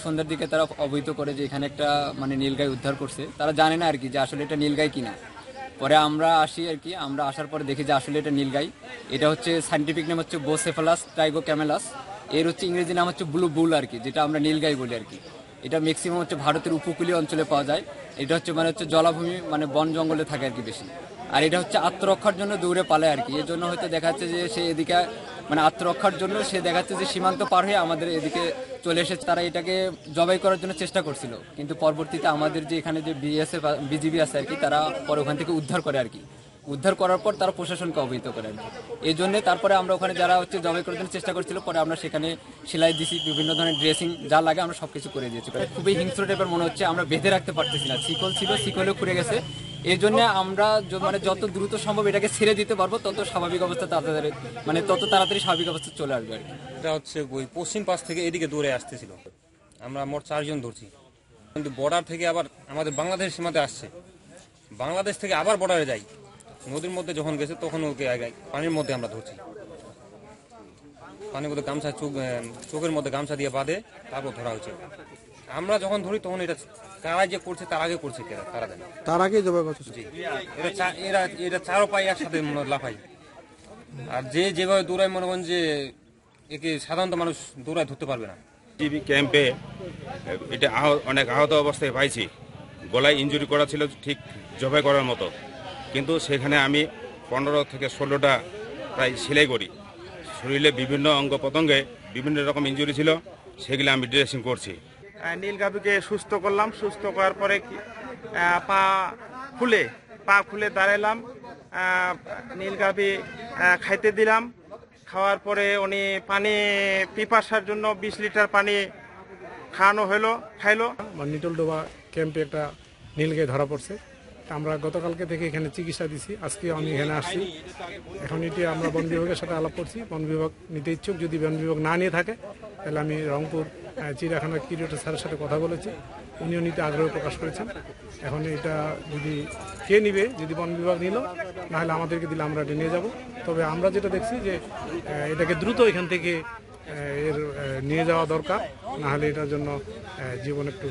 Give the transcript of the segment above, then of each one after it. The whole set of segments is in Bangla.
সন্ধ্যার দিকে তারা অবহিত করে যে এখানে একটা মানে নীলগাই উদ্ধার করছে। তারা জানে না আর কি যে আসলে এটা নীলগাই কিনা। পরে আমরা আসি আর কি, আমরা আসার পরে দেখি যে আসলে এটা নীলগাই। এটা হচ্ছে সাইন্টিফিক নাম হচ্ছে বোসেফালাস ট্রাইগোক্যামেলাস। এর হচ্ছে ইংরেজি নাম হচ্ছে ব্লু বুল আর কি, যেটা আমরা নীলগাই বলি আর কি। এটা ম্যাক্সিমাম হচ্ছে ভারতের উপকূলীয় অঞ্চলে পাওয়া যায়। এটা হচ্ছে মানে হচ্ছে জলাভূমি মানে বন জঙ্গলে থাকে আর কি বেশি। আর এটা হচ্ছে আত্মরক্ষার জন্য দৌড়ে পালায় আর কি। এর জন্য হয়তো দেখা যাচ্ছে যে সে এদিকে মানে আত্মরক্ষার জন্য সে দেখা যাচ্ছে যে সীমান্ত পার হয়ে আমাদের এদিকে চলে এসেছে। তারা এটাকে জবাই করার জন্য চেষ্টা করছিল, কিন্তু পরবর্তীতে আমাদের যে এখানে যে বিএসএফ বিজিবি আছে আর কি, তারা পরে ওখান থেকে উদ্ধার করে আর কি। উদ্ধার করার পর তারা প্রশাসনকে অবহিত করে আর কি। এই জন্য তারপরে আমরা ওখানে যারা হচ্ছে জবাই করার জন্য চেষ্টা করছিল, পরে আমরা সেখানে সেলাই দিছি, বিভিন্ন ধরনের ড্রেসিং যা লাগে আমরা সবকিছু করে দিয়েছি। খুবই হিংস্র টাইপের মনে হচ্ছে, আমরা বেঁধে রাখতে পারতেছি না। শিকল ছিল, শিকলেও খুঁড়ে গেছে। এই জন্য আমরা মানে যত দ্রুত সম্ভব এটাকে ছেড়ে দিতে পারবো, তত স্বাভাবিক অবস্থা তাড়াতাড়ি মানে তত তাড়াতাড়ি স্বাভাবিক অবস্থা চলে আসবে আর কি। এটা হচ্ছে ওই পশ্চিম পাশ থেকে এদিকে দৌড়ে আসতেছিল। আমরা মোট 4 জন ধরছি, কিন্তু বর্ডার থেকে আবার আমাদের বাংলাদেশ সীমাতে আসছে। বাংলাদেশ থেকে আবার বর্ডারে যাই, নদীর মধ্যে যখন গেছে তখন ওকে পানির মধ্যে আমরা ধরছি। পানির মধ্যে গামছা চোখের মধ্যে গামছা দিয়ে বাঁধে তারপর ধরা হয়েছে। আমরা যখন ধরি তখন এটা কারা যে করছে তার আগে করছে, তারা দেয় তার আগে জবাই করছে। জি, এটা চারো পাই একসাথে লাফাই। আর যেভাবে দৌড়ায় মনে করেন যে একে সাধারণত মানুষ দৌড়ায় ধরতে পারবে না। টিবি ক্যাম্পে এটা অনেক আহত অবস্থায় পাইছি। গলায় ইনজুরি করা ছিল ঠিক জবাই করার মতো, কিন্তু সেখানে আমি 15 থেকে 16টা প্রায় সেলাই করি। শরীরে বিভিন্ন অঙ্গ প্রত্যঙ্গে বিভিন্ন রকম ইনজুরি ছিল, সেগুলো আমি ড্রেসিং করছি। নীলগাভীকে সুস্থ করলাম। সুস্থ করার পরে পা খুলে দাঁড়ালাম। নীলগাভী খাইতে দিলাম। খাওয়ার পরে উনি পানি পিপাসার জন্য 20 লিটার পানি খাইলো। নিটলডোবা ক্যাম্পে একটা নীলগাই ধরা পড়ছে। আমরা গতকালকে থেকে এখানে চিকিৎসা দিছি, আজকে আমি এখানে আসছি। এখন এটি আমরা বন বিভাগের সাথে আলাপ করছি। বন বিভাগ নিতে ইচ্ছুক, যদি বন বিভাগ না নিয়ে থাকে তাহলে আমি রংপুর চিড়িয়াখানার কিউরেটর স্যারের সাথে কথা বলেছি, উনিও নিতে আগ্রহ প্রকাশ করেছেন। এখন এটা যদি কে নিবে, যদি বন বিভাগ নিল, নাহলে আমাদেরকে দিলে আমরা এটা নিয়ে যাব। তবে আমরা যেটা দেখছি যে এটাকে দ্রুত এখান থেকে এর নিয়ে যাওয়া দরকার, নাহলে এটার জন্য জীবন একটু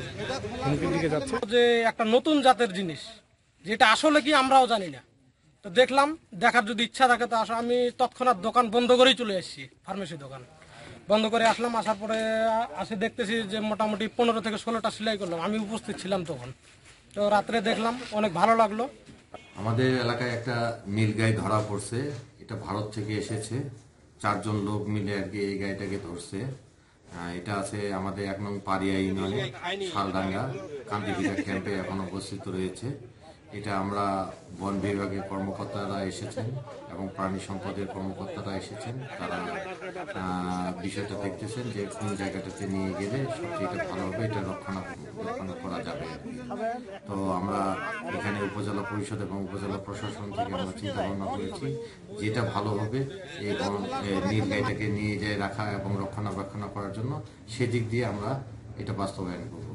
হুমকির দিকে যাচ্ছে। যে একটা নতুন জাতের জিনিস, যেটা আসলে কি আমরাও জানি না। তো দেখলাম, দেখার যদি ইচ্ছা থাকে তো আমি তৎক্ষণাৎ দোকান বন্ধ করেই চলে এসেছি। ফার্মেসি দোকান বন্ধ করে আসলাম। আসার পরে দেখতেছি যে মোটামুটি 15 থেকে 16টা সেলাই করলাম। আমি উপস্থিত ছিলাম তখন। তো রাত্রে দেখলাম, অনেক ভালো লাগলো। আমাদের এলাকায় একটা নীলগাই ধরা পড়ছে। এটা ভারত থেকে এসেছে। 4 জন লোক মিলে আর কি এই গাইটাকে ধরছে। এটা আছে আমাদের 1 নং পাড়িয়া ইউনিয়নে শালডাঙ্গা কান্তিবিঘা ক্যাম্পে এখন অবস্থিত রয়েছে। এটা আমরা বন বিভাগের কর্মকর্তারা এসেছেন এবং প্রাণী সম্পদের কর্মকর্তারা এসেছেন। তারা বিষয়টা দেখতেছেন যে কোন জায়গাটাতে নিয়ে গেলে সবচেয়ে ভালো হবে, এটা রক্ষণাবেক্ষণ করা যাবে। তো আমরা এখানে উপজেলা পরিষদ এবং উপজেলা প্রশাসন থেকে আমরা চিন্তা ভাবনা করেছি যেটা ভালো হবে এই নীলগাইটাকে নিয়ে যেয়ে রাখা এবং রক্ষণাবেক্ষণ করার জন্য, সেদিক দিয়ে আমরা এটা বাস্তবায়ন করব।